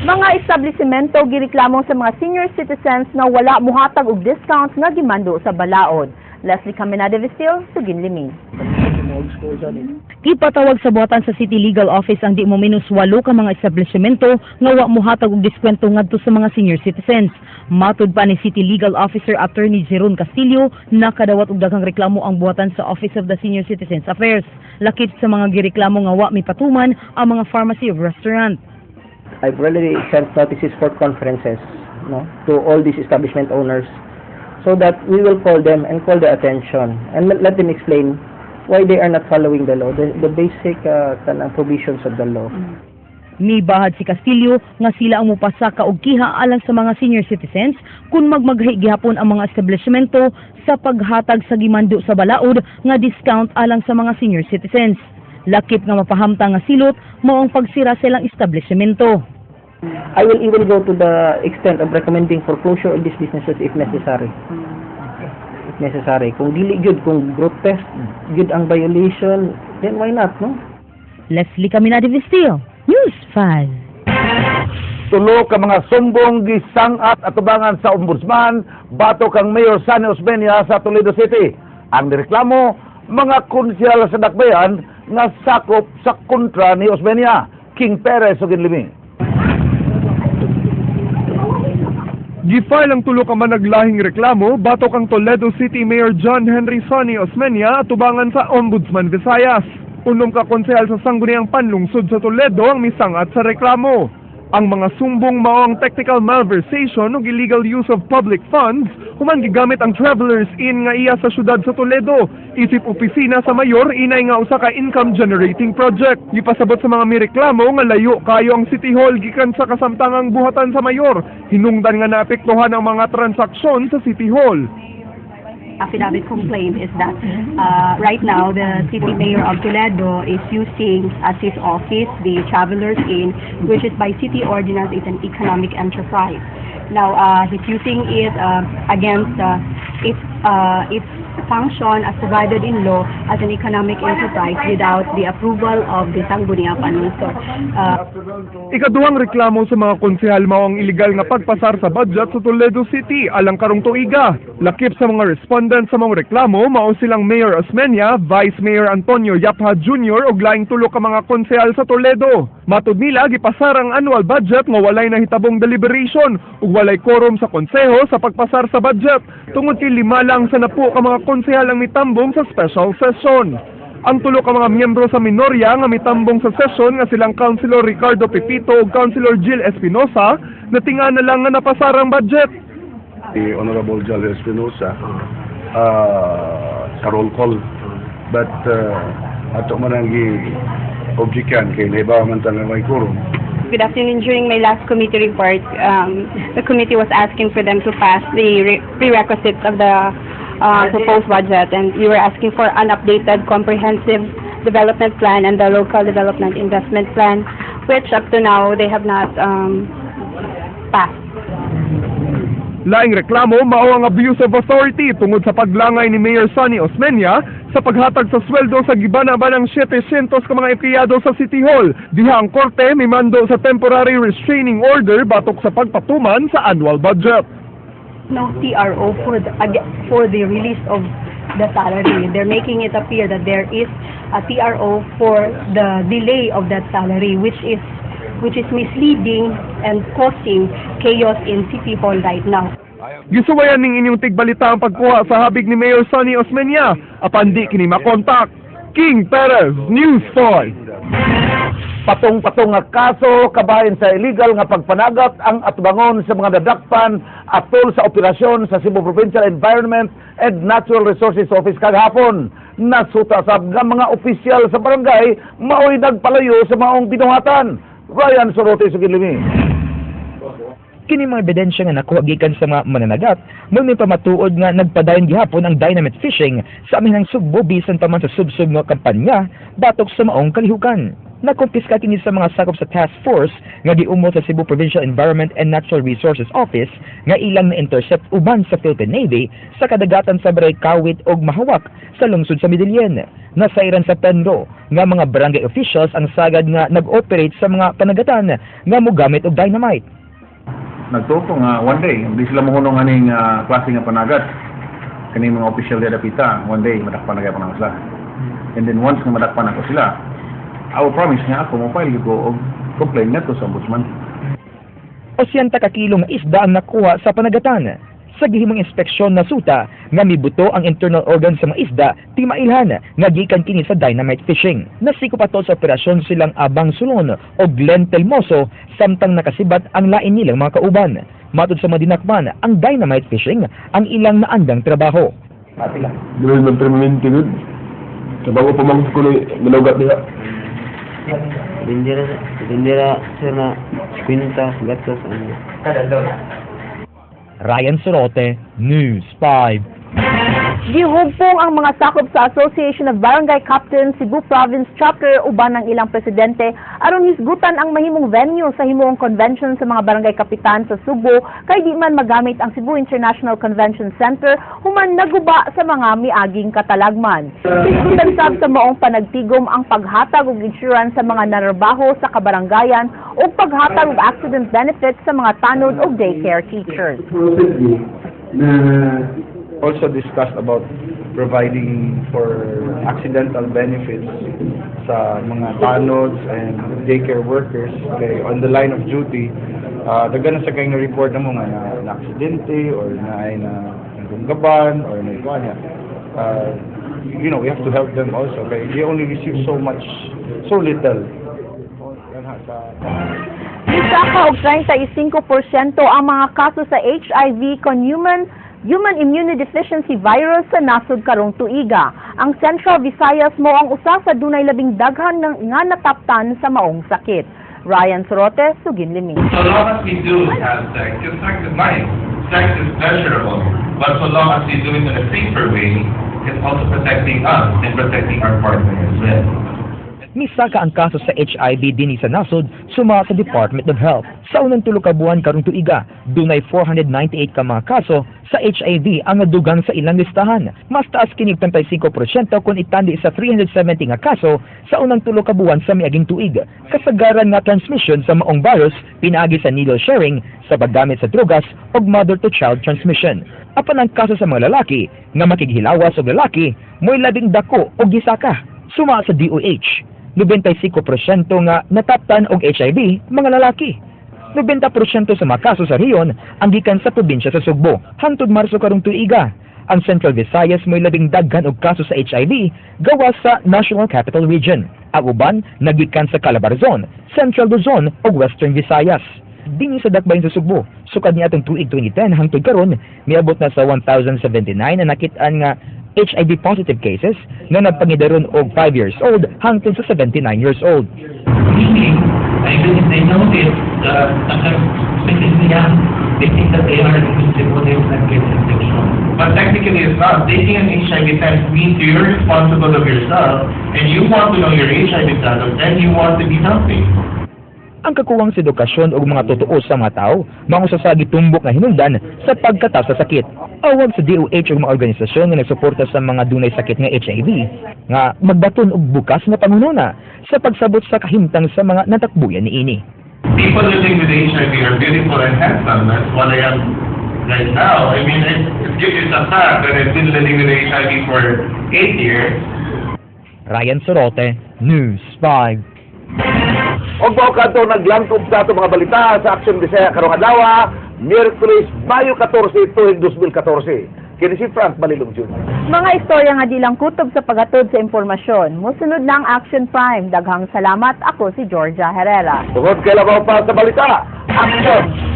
Mga establishmento gireklamo sa mga senior citizens na wala muhatag og discounts nga gimando sa balaod. Leslie Caminada Vistil, Suginlimi. Ipatawag sa buhatan sa City Legal Office ang di mo minus 8 ka mga establishmento nga wa muhatag og diskwento ngadto sa mga senior citizens. Matud pa ni City Legal Officer Attorney Jeron Castillo, nakadawat og daghang reklamo ang buhatan sa Office of the Senior Citizens Affairs. Lakip sa mga gireklamo nga wa mipatuman ang mga pharmacy of restaurant. I've already sent notices for conferences, to all these establishment owners so that we will call them and call their attention and let them explain why they are not following the law, the basic provisions of the law. Mibahad si Castillo nga sila ang mupasaka og kiha alang sa mga senior citizens kung magmaghay gihapon ang mga establishmento sa paghatag sa gimando sa balaod nga discount alang sa mga senior citizens. Lakip nga mapahamta nga silot mao ang pagsira sa ilang establishmento. I will even go to the extent of recommending foreclosure of these businesses if necessary. If necessary. Kung dili gyud, kung grotesque gyud ang violation, then why not, no? Leslie Caminada Vistil, News 5. Tulo ka mga sumbong gisangat at tubangan sa ombudsman batok kang Mayor Sunny Osmeña sa Toledo City. Ang nireklamo, mga konsyal sa dakbayan nga sakop sa kontra ni Osmeña. King Perez ug Ginlimi. Gifile ang tulo ka managlahing reklamo batok ang Toledo City Mayor John Henry Sonny Osmeña at tubangan sa Ombudsman Visayas. Unom ka konsehal sa Sangguniang Panlungsod sa Toledo ang misangat sa reklamo. Ang mga sumbong mao ang technical malversation ug illegal use of public funds human gigamit ang Travelers Inn nga iya sa syudad sa Toledo isip opisina sa mayor inay nga usa ka income generating project. Gipasabot sa mga mireklamo nga layo kayo ang City Hall gikan sa kasamtangang buhatan sa mayor. Hinungdan nga naapektuhan ang mga transaksyon sa City Hall. Affidavit complaint is that right now the city mayor of Toledo is using as his office the Travelers Inn, which is by city ordinance is an economic enterprise. Now he's using it against its function as provided in law as an economic enterprise without the approval of the Sangguniang Panlungsod. Ikaduhang reklamo sa mga konsehal mao ang illegal nga pagpasar sa budget sa Toledo City alang karong tuiga. Lakip sa mga respondent sa mga reklamo mao silang Mayor Osmeña, Vice Mayor Antonio Yapha Jr. ug laing tulo ka mga konsehal sa Toledo. Matud nila gipasar ang annual budget nga walay nahitabong deliberation ug walay quorum sa konseho sa pagpasar sa budget tungod kay 5 lang sa napo ka mga konsehal ang mitambong sa special session. Ang tulo ka mga miyembro sa minorya nga mitambong sa session nga silang Councilor Ricardo Pepito ug Councilor Jill Espinosa natinga na lang nga napasar ang budget. The Honorable Jill Espinosa sa roll call but ato man ang gi-objectan kay nahibaw man tayo may quorum. Good afternoon. During my last committee report, the committee was asking for them to pass the prerequisites of the proposed budget, and we were asking for an updated comprehensive development plan and the local development investment plan, which up to now they have not passed. Laing reklamo mao ang abuse of authority tungod sa paglangay ni Mayor Sonny Osmeña sa paghatag sa sweldo sa gibana-banang 700 ka mga empleyado sa City Hall. Diha ang korte mimando sa temporary restraining order batok sa pagpatuman sa annual budget. No TRO for the release of the salary. They're making it appear that there is a TRO for the delay of that salary, which is misleading and causing chaos in City Hall right now. Gisuwayan ning inyong tigbalita ang pagkuha sa habig ni Mayor Sonny Osmeña apan di kini makontak. King Perez, News 5. Patong-patong nga kaso kabahin sa illegal nga pagpanagat ang atubangon sa mga dadakpan atol sa operasyon sa Cebu Provincial Environment and Natural Resources Office kagahapon. Nasutasab nga mga opisyal sa barangay mao'y nagpalayo sa maong binuhatan. Ryan Sorote, Suginlimi. Kini mga ebidensya nga nakuha gikan sa mga mananagat, may pamatuod nga nagpadayon gihapon ang dynamite fishing sa aminang Sugbo bisan pa man sa subsug nga kampanya batok sa maong kalihukan. Nakumpiska kini sa mga sakop sa task force nga giumot sa Cebu Provincial Environment and Natural Resources Office nga ilang na-intercept uban sa Philippine Navy sa kadagatan sa Baray Kawit og Mahawak sa lungsod sa Midilien. Nasairan sa Penro nga mga barangay officials ang sagad nga nag-operate sa mga panagatan nga mogamit og dynamite. Nagtuto nga one day, hindi sila mahunong aning klase nga panagat. Kaning mga official dira pita, one day madakpan na gyapon sila. And then once nga madakpan ako sila, I will promise nga ako mo file ko og complaint ngadto sa ombudsman. 80 ka kilo nga isda ang nakuha sa panagatan. Sa gihimong inspeksyon na suta nga mibuto ang internal organ sa mga isda ti mailhan nga gikan kini sa dynamite fishing. Nasiko pa to sa operasyon silang Abang Sulon o Glenn Telmoso samtang nakasibat ang lain nilang mga kauban. Matod sa mga dinakman, ang dynamite fishing ang ilang naandang trabaho. Pati lang. Dili man permanente gud. Trabaho pa man ko nalogat niya. Bendera sir na kwintas gatos ano. Ryan Sorote, News 5. Gihugpong ang mga sakop sa Association of Barangay Captains Cebu Province Chapter uban ng ilang presidente aron hisgutan ang mahimong venue sa himuong convention sa mga barangay kapitan sa Subo kay di man magamit ang Cebu International Convention Center human naguba sa mga miaging katalagman. Hisgutan sab sa maong panagtigom ang paghatag og insurance sa mga narbaho sa kabarangayan o paghatag og accident benefits sa mga tanod o daycare teachers. Also discussed about providing for accidental benefits sa mga tanods and daycare workers okay, on the line of duty. Daghan sa kayong na-report na mo nga na aksidente or na nagunggaban or na ikuha niya. You know, we have to help them also. Okay? They only receive so little. Isa ka og 35% ang mga kaso sa HIV kon Human Immunodeficiency Virus sa nasod karong tuiga. Ang Central Visayas mo ang usa sa dunay labing daghan nga nataptan sa maong sakit. Ryan Sorote, Sugin Liming. So long as we do have sex, it's sex is nice. Sex is pleasurable. But so long as we do it in a safer way, it's also protecting us and protecting our partner as well. Misaka ang kaso sa HIV dinhi sa nasod suma sa Department of Health. Sa unang tulo ka buwan karong tuiga, dunay 498 ka mga kaso sa HIV ang nadugang sa ilang listahan. Mas taas kinig 35% kung itandi sa 370 nga kaso sa unang tulo ka buwan sa miaging tuig. Kasagaran nga transmission sa maong virus pinaagi sa needle sharing, sa paggamit sa drugas ug mother-to-child transmission. Apan ang kaso sa mga lalaki nga makighilawas og lalaki mo'y labing dako og gisaka. Suma sa DOH. 95% nga nataptan og HIV mga lalaki. 90% sa mga kaso sa riyon ang gikan sa probinsya sa Sugbo. Hangtod Marso karong tuiga, ang Central Visayas may labing daghan og kaso sa HIV gawas sa National Capital Region. Ang uban nagikan sa Calabar Zone, Central Luzon ug Western Visayas. Dinhi sa dakbayan sa Sugbo, sukad niadtong tuig 2010 hangtod karon miabot na sa 1,079 na nakit-an nga HIV positive cases na nagpangidaron og 5 years old hangtod sa 79 years old. Meaning, even if they know this, they think that they are inclusive when they will get infection. But technically it's not. Taking an HIV test means you're responsible of yourself and you want to know your HIV status and you want to be healthy. Ang kakuwang sa edukasyon o mga totoo sa mga tao, mga sa gitumbok na hinungdan sa pagkataw sa sakit. Awag sa DOH o mga organisasyon na nagsuporta sa mga dunay sakit nga HIV, nga magbaton og bukas na pangununa sa pagsabot sa kahimtang sa mga natakbuyan niini. People living with HIV are beautiful and handsome. That's what I am right now. I mean, it's a fact that I've been living with HIV for 8 years. Ryan Sorote, News 5. Og mao kadto naglangkob sa ato mga balita sa Aksyon Bisaya karong adlaw, Miyerkules, Mayo 14, tuig 2014. Kini si Frank Balilong Jr. Mga istorya nga di lang kutob sa pagatod sa impormasyon. Musunod na ang Action Prime. Daghang salamat. Ako si Georgia Herrera. Tungod kay labaw pa sa balita, Aksyon!